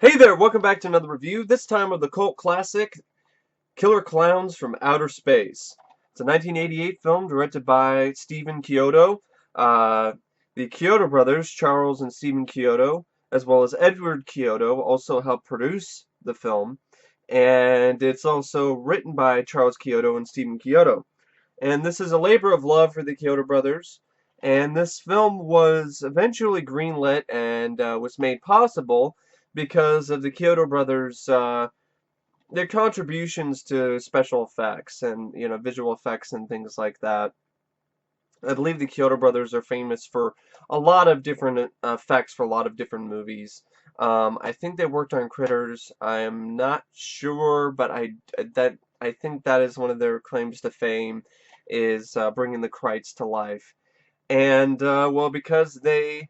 Hey there, welcome back to another review, this time of the cult classic, Killer Clowns from Outer Space. It's a 1988 film directed by Stephen Chiodo. Uh, the Chiodo brothers, Charles and Stephen Chiodo, as well as Edward Chiodo, also helped produce the film. And it's also written by Charles Chiodo and Stephen Chiodo. And this is a labor of love for the Chiodo brothers. And this film was eventually greenlit and was made possible because of the Chiodo brothers' their contributions to special effects and visual effects and things like that. I believe the Chiodo brothers are famous for a lot of different effects for a lot of different movies. I think they worked on Critters. I am not sure, but I think that is one of their claims to fame is bringing the Krites to life. And well, because they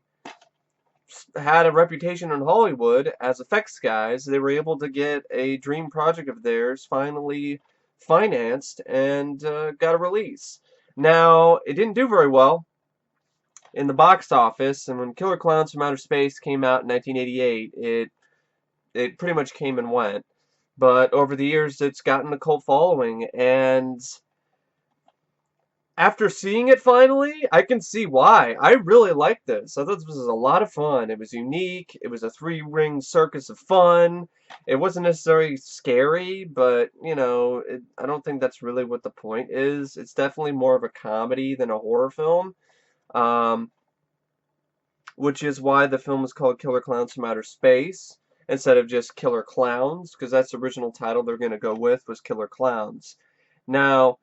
had a reputation in Hollywood as effects guys, they were able to get a dream project of theirs finally financed and got a release. Now, it didn't do very well in the box office, and when Killer Clowns from Outer Space came out in 1988, it pretty much came and went. But over the years, it's gotten a cult following, and after seeing it finally, I can see why. I really liked this. I thought this was a lot of fun. It was unique. It was a three-ring circus of fun. It wasn't necessarily scary, but, I don't think that's really what the point is. It's definitely more of a comedy than a horror film, um, which is why the film is called Killer Clowns from Outer Space instead of just Killer Clowns, because that's the original title they're going to go with was Killer Clowns. Now,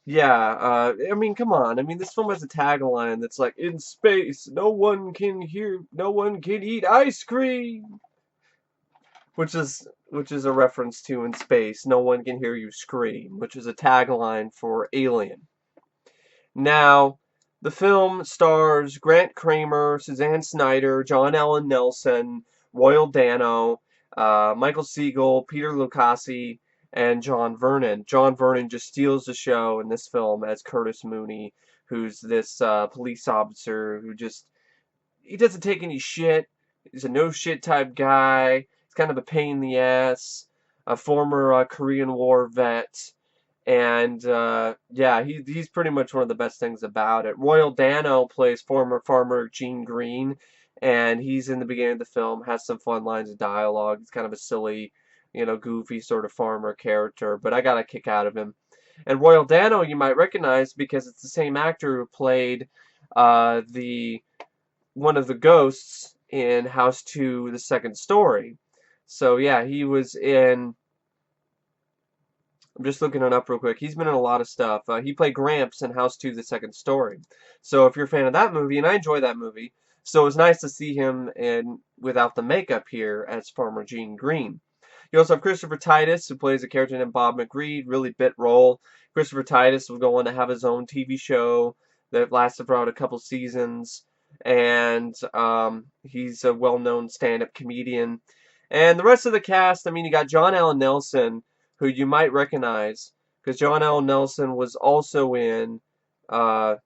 yeah, I mean, come on. I mean, this film has a tagline that's like, "In space, no one can eat ice cream," which is a reference to in space, no one can hear you scream, which is a tagline for Alien. Now, the film stars Grant Cramer, Suzanne Snyder, John Allen Nelson, Royal Dano, Michael Siegel, Peter Licassi, and John Vernon. John Vernon just steals the show in this film as Curtis Mooney, who's this police officer who he doesn't take any shit. He's a no shit type guy. He's kind of a pain in the ass, a former Korean War vet. And yeah, he's pretty much one of the best things about it. Royal Dano plays former farmer Gene Green, and he's in the beginning of the film, has some fun lines of dialogue. He's kind of a silly, goofy sort of farmer character, but I got a kick out of him. And Royal Dano you might recognize because it's the same actor who played the one of the ghosts in House 2, The Second Story. So yeah, he was in. I'm just looking it up real quick. He's been in a lot of stuff. He played Gramps in House 2, The Second Story. So if you're a fan of that movie, and I enjoy that movie, so it was nice to see him in without the makeup here as Farmer Gene Green. You also have Christopher Titus, who plays a character named Bob McReed, really bit role. Christopher Titus will go on to have his own TV show that lasted for about a couple seasons, and he's a well-known stand-up comedian. And the rest of the cast, I mean, you got John Allen Nelson, who you might recognize, because John L. Nelson was also uh,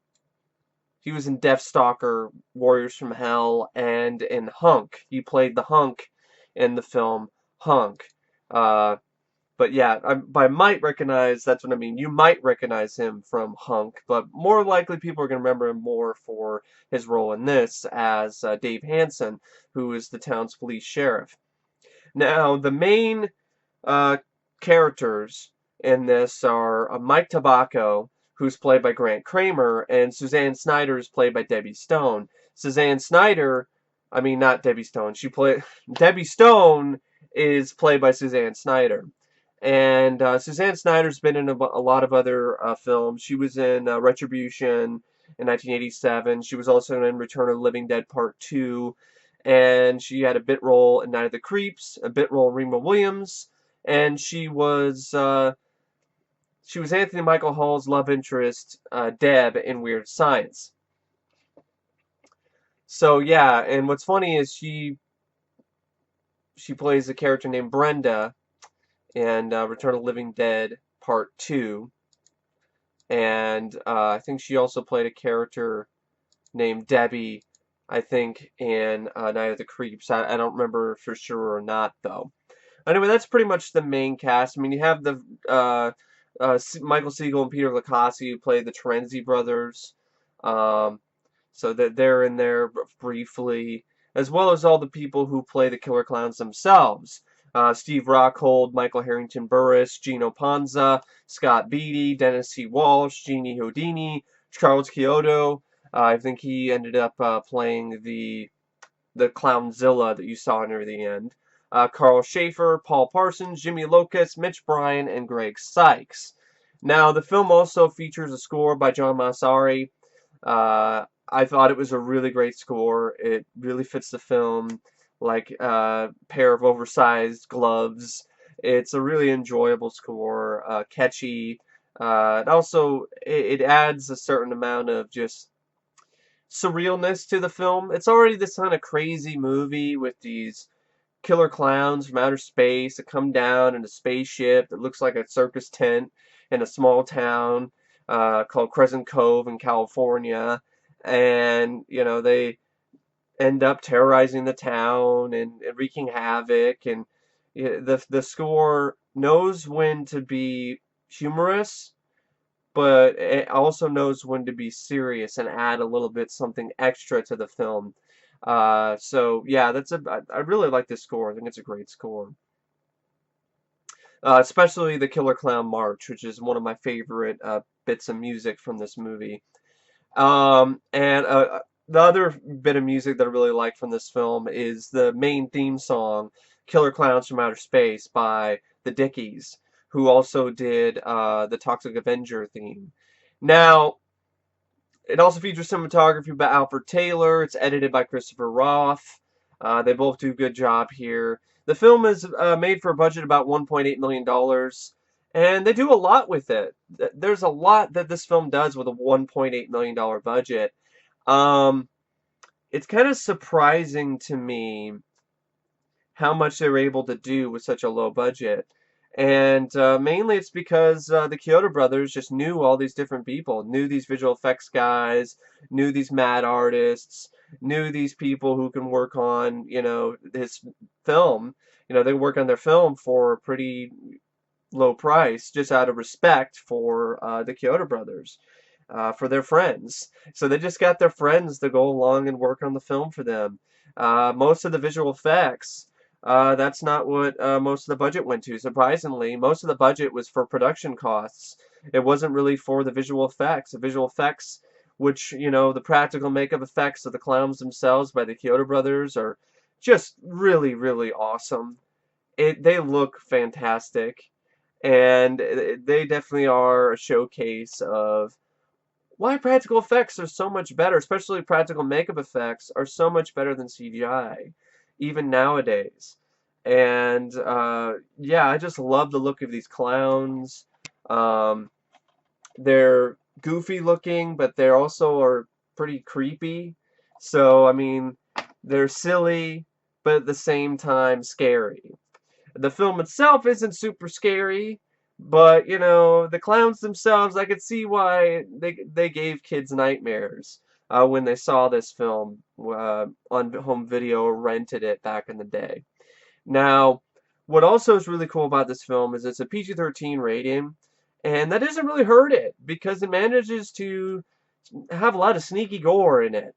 he was in Deathstalker, Warriors from Hell, and in Hunk. He played the Hunk in the film Hunk. Uh, but yeah, I might recognize, that's what I mean. You might recognize him from Hunk, but more likely people are going to remember him more for his role in this as Dave Hansen, who is the town's police sheriff. Now, the main uh, characters in this are Mike Tabacco, who's played by Grant Cramer, and Suzanne Snyder is played by Debbie Stone. Suzanne Snyder, I mean not Debbie Stone. Debbie Stone is played by Suzanne Snyder, and Suzanne Snyder's been in a lot of other films. She was in Retribution in 1987. She was also in Return of the Living Dead Part 2, and she had a bit role in Night of the Creeps, a bit role in Remo Williams, and she was Anthony Michael Hall's love interest, Deb, in Weird Science. So yeah, and what's funny is she plays a character named Brenda in Return of the Living Dead Part 2, and I think she also played a character named Debbie I think, in Night of the Creeps. I don't remember for sure or not, though. Anyway, that's pretty much the main cast. I mean, you have the Michael Siegel and Peter Licassi who play the Terenzi brothers. Um, so that they're in there briefly, as well as all the people who play the Killer Clowns themselves. Steve Rockhold, Michael Harrington Burris, Gino Panza, Scott Beatty, Dennis C. Walsh, Jeannie Houdini, Charles Chiodo. I think he ended up playing the Clownzilla that you saw near the end. Carl Schaefer, Paul Parsons, Jimmy Locust, Mitch Bryan, and Greg Sykes. Now, the film also features a score by John Massari. I thought it was a really great score. It really fits the film like a pair of oversized gloves. It's a really enjoyable score, catchy. And also, it adds a certain amount of just surrealness to the film. It's already this kind of crazy movie with these killer clowns from outer space that come down in a spaceship that looks like a circus tent in a small town called Crescent Cove in California. And, you know, they end up terrorizing the town and wreaking havoc. And the score knows when to be humorous, but it also knows when to be serious and add a little bit something extra to the film. So yeah, I really like this score. I think it's a great score. Especially the Killer Clown March, which is one of my favorite bits of music from this movie. And the other bit of music that I really like from this film is the main theme song, Killer Clowns from Outer Space by the Dickies, who also did the Toxic Avenger theme. Now, it also features cinematography by Alfred Taylor. It's edited by Christopher Roth. They both do a good job here. The film is made for a budget about $1.8 million, and they do a lot with it. There's a lot that this film does with a $1.8 million budget. Um, it's kind of surprising to me how much they were able to do with such a low budget. And mainly it's because the Chiodo brothers just knew all these different people, knew these visual effects guys, knew these mad artists, knew these people who can work on, you know, his film. You know, they work on their film for a pretty low price, just out of respect for the Chiodo brothers, for their friends. So they just got their friends to go along and work on the film for them. Most of the visual effects, that's not what most of the budget went to. Surprisingly, most of the budget was for production costs. It wasn't really for the visual effects. The visual effects, which, you know, the practical makeup effects of the clowns themselves by the Chiodo brothers are just really, really awesome. They look fantastic, and they definitely are a showcase of why practical effects are so much better, especially practical makeup effects, are so much better than CGI, even nowadays. And yeah, I just love the look of these clowns. Um, they're goofy looking, but they also are pretty creepy. So, I mean, they're silly, but at the same time scary. The film itself isn't super scary, but you know, the clowns themselves, I could see why they gave kids nightmares when they saw this film on home video or rented it back in the day. Now, what also is really cool about this film is it's a PG-13 rating, and that doesn't really hurt it because it manages to have a lot of sneaky gore in it.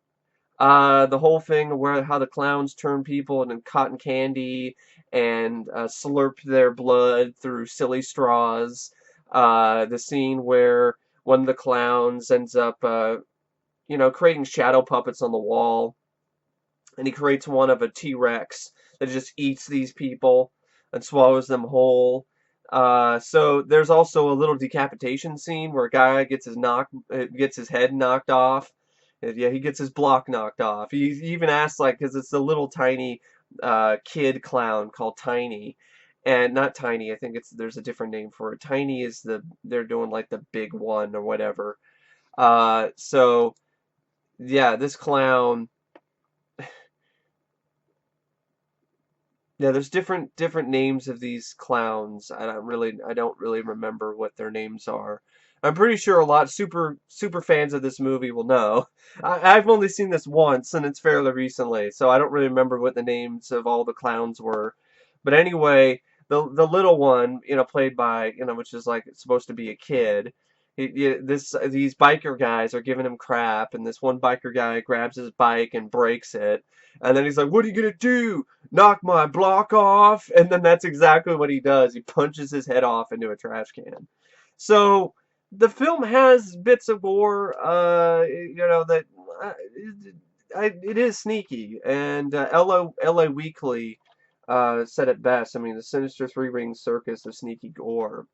The whole thing where how the clowns turn people into cotton candy and slurp their blood through silly straws. The scene where one of the clowns ends up, you know, creating shadow puppets on the wall, and he creates one of a T-Rex that just eats these people and swallows them whole. So there's also a little decapitation scene where a guy gets his head knocked off. Yeah, he gets his block knocked off. He even asks, like, because it's a little tiny kid clown called Tiny, and not Tiny. I think there's a different name for it. Tiny is they're doing like the big one or whatever. So yeah, this clown. Yeah, there's different names of these clowns. I don't really remember what their names are. I'm pretty sure a lot super fans of this movie will know. I've only seen this once, and it's fairly recently, so I don't really remember what the names of all the clowns were. But anyway, the little one, played by, which is like supposed to be a kid. These biker guys are giving him crap, and this one biker guy grabs his bike and breaks it, and then he's like, "What are you gonna do? Knock my block off?" And then that's exactly what he does. He punches his head off into a trash can. So the film has bits of gore, that it is sneaky. And LA Weekly said it best. I mean, the sinister three-ring circus of sneaky gore.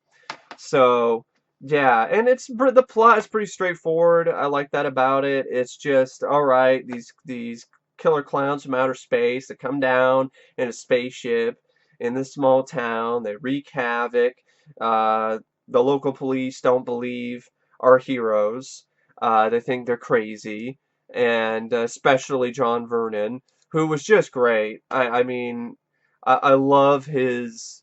So yeah, and the plot is pretty straightforward. I like that about it. It's just all right. These killer clowns from outer space that come down in a spaceship in this small town. They wreak havoc. Uh, the local police don't believe our heroes. They think they're crazy, and especially John Vernon, who was just great. I mean, I love his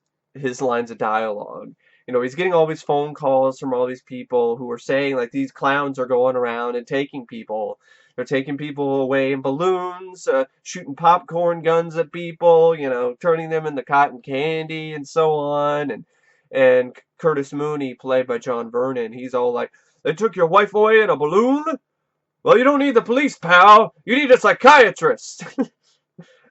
lines of dialogue. He's getting all these phone calls from all these people who are saying like these clowns are going around and taking people. They're taking people away in balloons, shooting popcorn guns at people, turning them into cotton candy and so on. And Curtis Mooney, played by John Vernon, he's all like, "They took your wife away in a balloon? Well, you don't need the police, pal. You need a psychiatrist."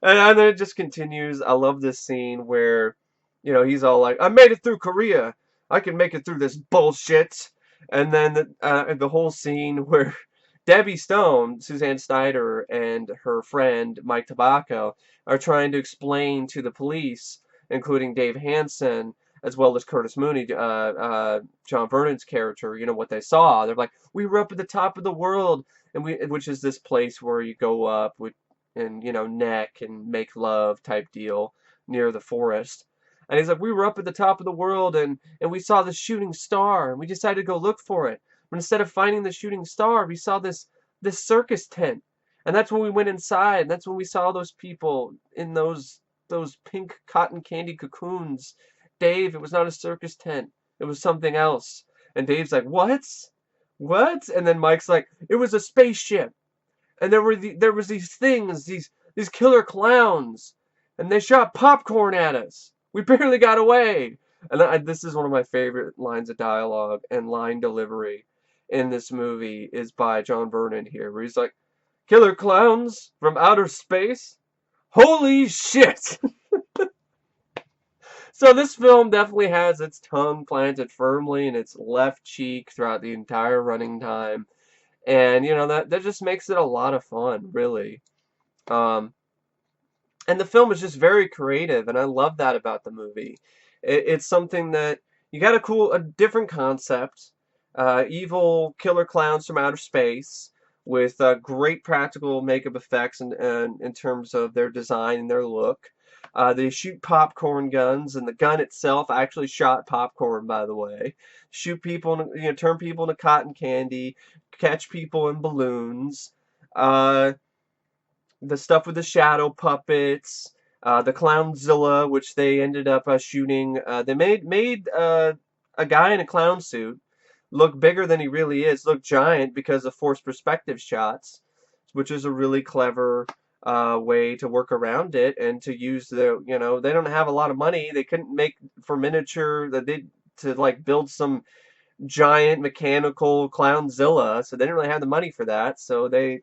And then it just continues. I love this scene where, he's all like, "I made it through Korea. I can make it through this bullshit." And then the whole scene where Debbie Stone, Suzanne Snyder, and her friend Mike Tobacco are trying to explain to the police, including Dave Hansen, as well as Curtis Mooney, John Vernon's character, what they saw. They're like, "We were up at the top of the world," which is this place where you go up and neck and make love type deal near the forest. And he's like, "We were up at the top of the world and we saw the shooting star and we decided to go look for it. But instead of finding the shooting star, we saw this circus tent. And that's when we went inside. And that's when we saw those people in those pink cotton candy cocoons. Dave, it was not a circus tent. It was something else." And Dave's like, "What? What?" And then Mike's like, "It was a spaceship. And there was these things, these killer clowns, and they shot popcorn at us. We barely got away." And this is one of my favorite lines of dialogue and line delivery in this movie is by John Vernon here, where he's like, "Killer clowns from outer space? Holy shit!" So this film definitely has its tongue planted firmly in its left cheek throughout the entire running time. And that just makes it a lot of fun, really. Um, and the film is just very creative, and I love that about the movie. It's something that you got a different concept, evil killer clowns from outer space with great practical makeup effects and in terms of their design and their look. They shoot popcorn guns, and the gun itself actually shot popcorn, by the way. Shoot people, turn people into cotton candy, catch people in balloons. Uh, the stuff with the shadow puppets, the Clownzilla, which they ended up shooting. They made a guy in a clown suit look bigger than he really is, look giant because of forced perspective shots, which is a really clever way to work around it and to use they don't have a lot of money. They couldn't make for miniature that they to like build some giant mechanical Clownzilla, so they didn't really have the money for that. So they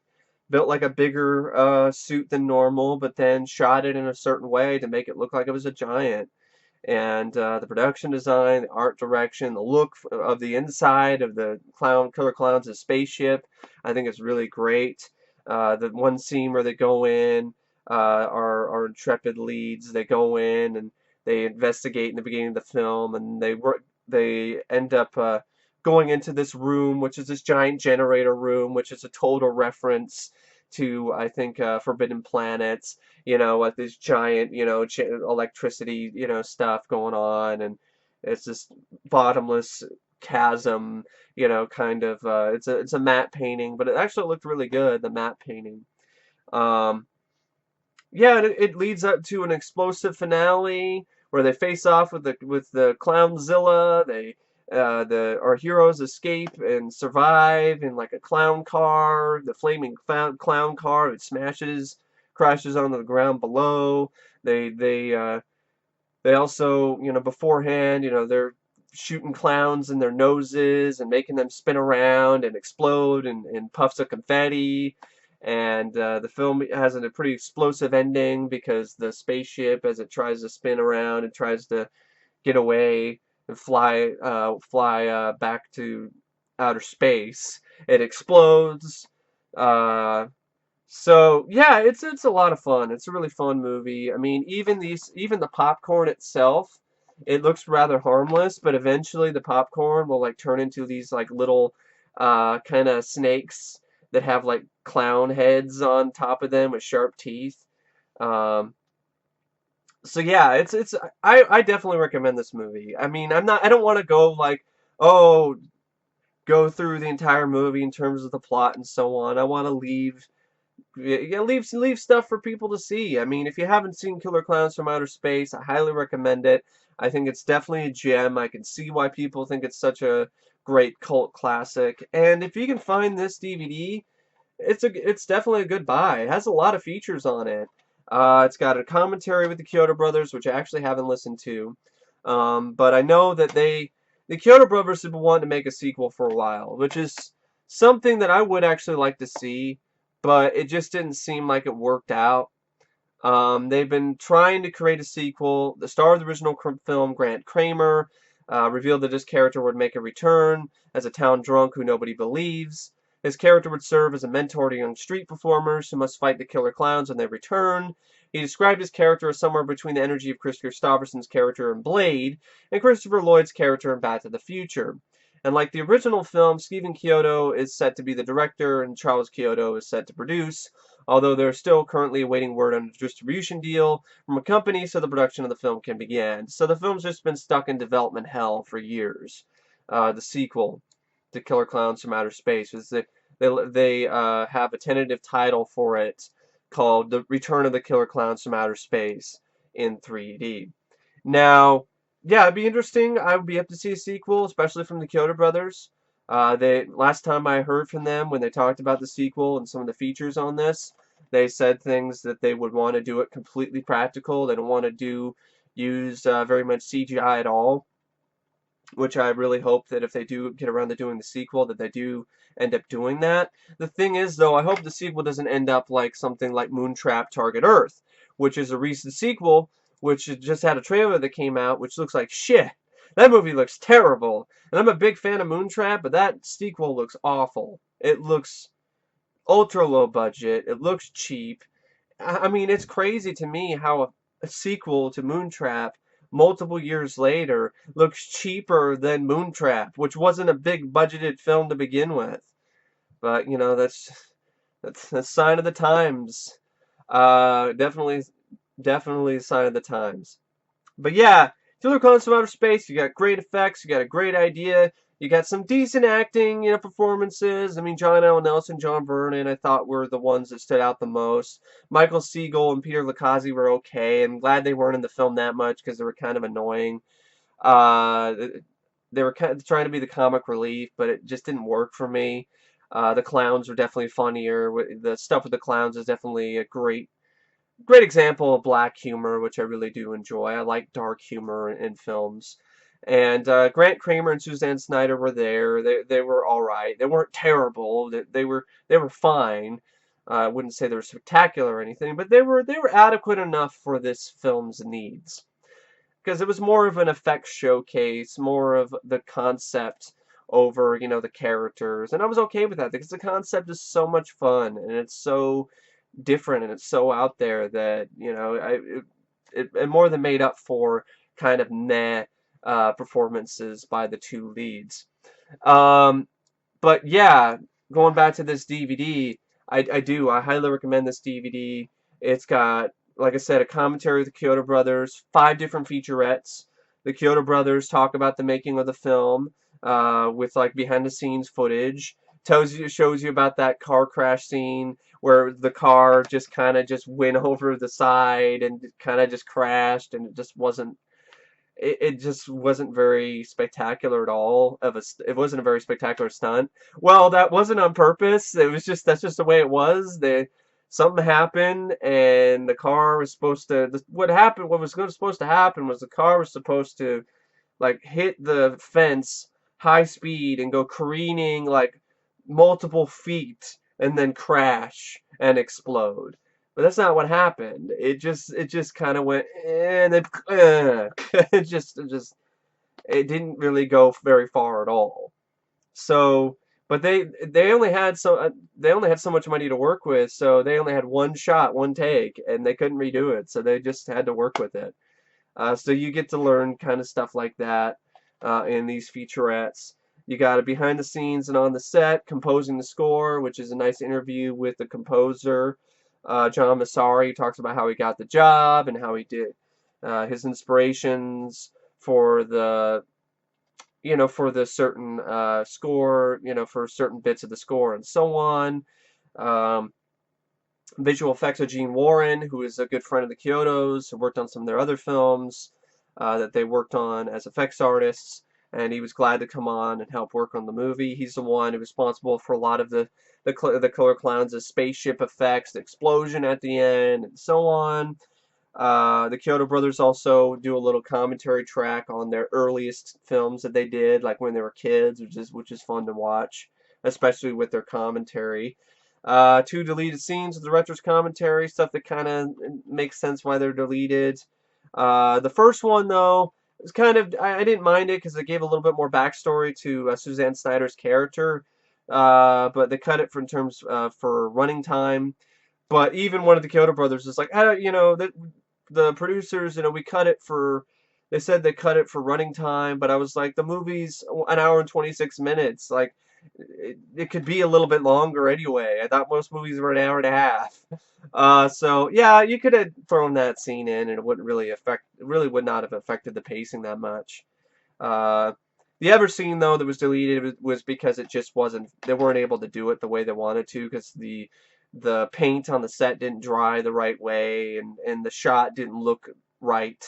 built like a bigger suit than normal, but then shot it in a certain way to make it look like it was a giant. And the production design, the art direction, the look of the inside of the Killer Clowns' spaceship, I think is really great. The one scene where they go in, our intrepid leads, they go in and they investigate in the beginning of the film, and they end up going into this room, which is this giant generator room, which is a total reference to, I think, Forbidden Planets, like this giant, electricity, stuff going on, and it's this bottomless chasm, kind of, it's a matte painting, but it actually looked really good, the matte painting. Um, yeah, and it leads up to an explosive finale where they face off with the Clownzilla. our heroes escape and survive in like a clown car, the flaming clown car. It crashes onto the ground below. They also, beforehand, they're shooting clowns in their noses and making them spin around and explode and puffs of confetti. And the film has a pretty explosive ending because the spaceship, as it tries to spin around and tries to get away and fly back to outer space, it explodes. Uh, so yeah, it's a lot of fun. It's a really fun movie. I mean, even the popcorn itself, it looks rather harmless, but eventually the popcorn will like turn into these like little kind of snakes that have like clown heads on top of them with sharp teeth. Um, so yeah, I definitely recommend this movie. I mean, I don't want to go like, oh, go through the entire movie in terms of the plot and so on. I want to leave stuff for people to see. I mean, if you haven't seen Killer Clowns from Outer Space, I highly recommend it. I think it's definitely a gem. I can see why people think it's such a great cult classic. And if you can find this DVD, it's definitely a good buy. It has a lot of features on it. It's got a commentary with the Chiodo brothers, which I actually haven't listened to. But I know that the Chiodo brothers have been wanting to make a sequel for a while, which is something that I would actually like to see, but it just didn't seem like it worked out. They've been trying to create a sequel. The star of the original film, Grant Cramer, revealed that his character would make a return as a town drunk who nobody believes. His character would serve as a mentor to young street performers who must fight the killer clowns when they return. He described his character as somewhere between the energy of Chris Christopherson's character in Blade and Christopher Lloyd's character in Back to the Future. And like the original film, Stephen Chiodo is set to be the director and Charles Chiodo is set to produce, although they're still currently awaiting word on a distribution deal from a company so the production of the film can begin. So the film's just been stuck in development hell for years. The sequel to Killer Clowns from Outer Space was they have a tentative title for it called The Return of the Killer Clowns from Outer Space in 3D. Now, yeah, it'd be interesting. I would be up to see a sequel, especially from the Chiodo brothers. They last time I heard from them when they talked about the sequel and some of the features on this, they said things that they would want to do it completely practical. They don't want to use very much CGI at all, which I really hope that if they do get around to doing the sequel, that they do end up doing that. The thing is, though, I hope the sequel doesn't end up like something like Moontrap Target Earth, which is a recent sequel, which just had a trailer that came out, which looks like shit. That movie looks terrible. And I'm a big fan of Moontrap, but that sequel looks awful. It looks ultra low budget. It looks cheap. I mean, it's crazy to me how a sequel to Moontrap multiple years later looks cheaper than Moontrap, which wasn't a big budgeted film to begin with. But that's a sign of the times. Definitely a sign of the times. But yeah, Killer Clowns from Outer Space, you got great effects, you got a great idea, you got some decent acting, performances. I mean, John L. Nelson, John Vernon, I thought were the ones that stood out the most. Michael Siegel and Peter Licassi were okay. I'm glad they weren't in the film that much because they were kind of annoying. Uh, they were kind of trying to be the comic relief, but it just didn't work for me. The clowns were definitely funnier. The stuff with the clowns is definitely a great example of black humor, which I really do enjoy. I like dark humor in films. And Grant Cramer and Suzanne Snyder were there. They were all right. They weren't terrible. They were fine. I wouldn't say they were spectacular or anything, but they were adequate enough for this film's needs. Because it was more of an effects showcase, more of the concept over, the characters. And I was okay with that because the concept is so much fun and it's so different and it's so out there that it more than made up for kind of meh performances by the two leads. But yeah, going back to this DVD, I highly recommend this DVD. It's got, like I said, a commentary with the Chiodo brothers, 5 different featurettes. The Chiodo brothers talk about the making of the film with like behind the scenes footage. Shows you about that car crash scene where the car just kind of just went over the side and kind of just crashed and it just wasn't it just wasn't very spectacular at all. It wasn't a very spectacular stunt. Well, that wasn't on purpose. It was just that's just the way it was. Something happened, and the car was supposed to. What happened? What was supposed to happen was the car was supposed to like hit the fence high speed and go careening like multiple feet and then crash and explode. But that's not what happened. It just kind of went and it didn't really go very far at all. So, but they only had so much money to work with, so they only had one shot, one take, and they couldn't redo it. So they just had to work with it. So you get to learn kind of stuff like that in these featurettes. You got a behind the scenes and on the set composing the score, which is a nice interview with the composer, John Massari. He talks about how he got the job and how he did his inspirations for the for the certain score, for certain bits of the score and so on. Um, Visual effects of Gene Warren, who is a good friend of the Chiodos, who worked on some of their other films that they worked on as effects artists, and he was glad to come on and help work on the movie. He's the one who was responsible for a lot of the Killer Clowns' spaceship effects, the explosion at the end, and so on. The Chiodo brothers also do a little commentary track on their earliest films that they did, like when they were kids, which is fun to watch, especially with their commentary. Two deleted scenes of the Retros commentary, stuff that kind of makes sense why they're deleted. The first one, though, was kind of, I didn't mind it because it gave a little bit more backstory to Suzanne Snyder's character, but they cut it for in terms for running time. But even one of the Chiodo brothers is like, the producers, we cut it for. They said they cut it for running time, but I was like, the movie's an hour and 26 minutes. Like, it could be a little bit longer anyway. I thought most movies were an hour and a half. So yeah, you could have thrown that scene in, and it wouldn't really it really would not have affected the pacing that much. Uh, the other scene though that was deleted was because it just wasn't. They weren't able to do it the way they wanted to because the paint on the set didn't dry the right way, and the shot didn't look right.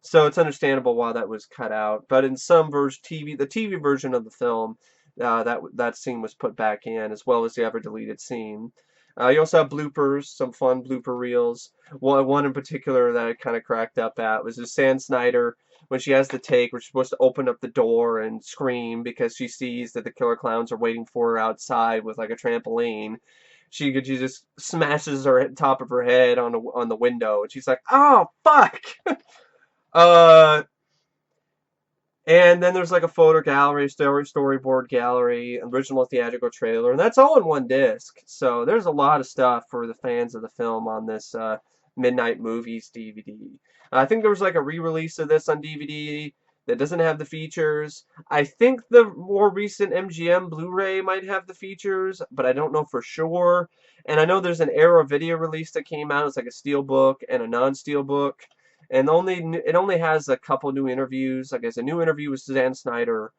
So it's understandable why that was cut out. But in some the TV version of the film, that scene was put back in, as well as the ever deleted scene. You also have bloopers, some fun blooper reels. One in particular that I kind of cracked up at was Suzanne Snyder when she has the take where she's supposed to open up the door and scream because she sees that the killer clowns are waiting for her outside with like a trampoline. She just smashes her top of her head on the window, and she's like, "Oh fuck!" uh, and then there's like a photo gallery, storyboard gallery, original theatrical trailer, and that's all in one disc. So there's a lot of stuff for the fans of the film on this Midnight Movies DVD. I think there was like a re-release of this on DVD that doesn't have the features. I think the more recent MGM Blu-ray might have the features, but I don't know for sure. And I know there's an Arrow video release that came out. It's like a steelbook and a non-steelbook. And it only has a couple new interviews. Like, there's a new interview with Suzanne Snyder,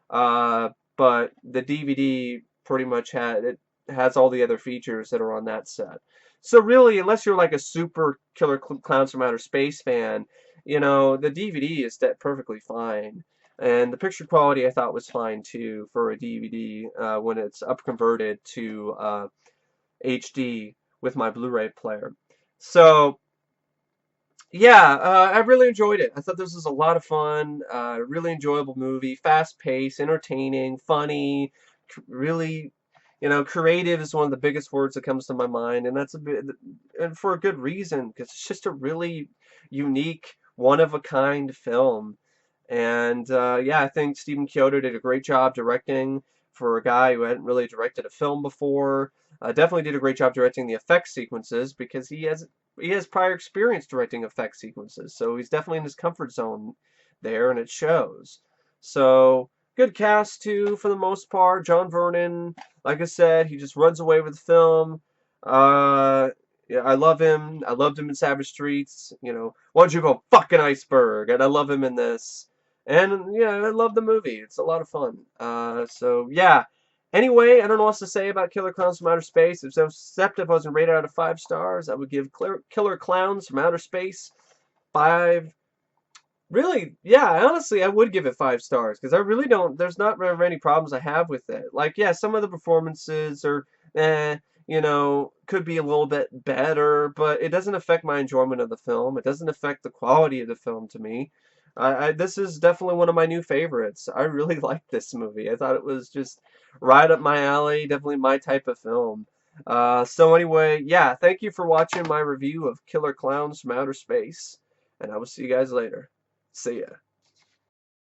but the DVD pretty much has all the other features that are on that set. So really, unless you're like a super Killer Clowns from Outer Space fan, the DVD is perfectly fine. And the picture quality I thought was fine too for a DVD when it's upconverted to HD with my Blu-ray player. So yeah, I really enjoyed it. I thought this was a lot of fun, really enjoyable movie, fast-paced, entertaining, funny, really, creative is one of the biggest words that comes to my mind, and that's and for a good reason, because it's just a really unique, one-of-a-kind film. And yeah, I think Stephen Chiodo did a great job directing for a guy who hadn't really directed a film before. Definitely did a great job directing the effect sequences because he has prior experience directing effect sequences, so he's definitely in his comfort zone there, and it shows. So good cast too for the most part. John Vernon, like I said, he just runs away with the film. Yeah, I love him. I loved him in Savage Streets. Why don't you go fucking iceberg? And I love him in this. And yeah, I love the movie. It's a lot of fun. So yeah. Anyway, I don't know what else to say about Killer Clowns from Outer Space, except if I was rated out of 5 stars, I would give Killer Clowns from Outer Space 5 Really, yeah, honestly, I would give it 5 stars because I really don't. There's not very many problems I have with it. Like, yeah, some of the performances are, could be a little bit better, but it doesn't affect my enjoyment of the film. It doesn't affect the quality of the film to me. This is definitely one of my new favorites. I really like this movie. I thought it was just right up my alley. Definitely my type of film. So anyway, yeah, thank you for watching my review of Killer Clowns from Outer Space, and I will see you guys later. See ya.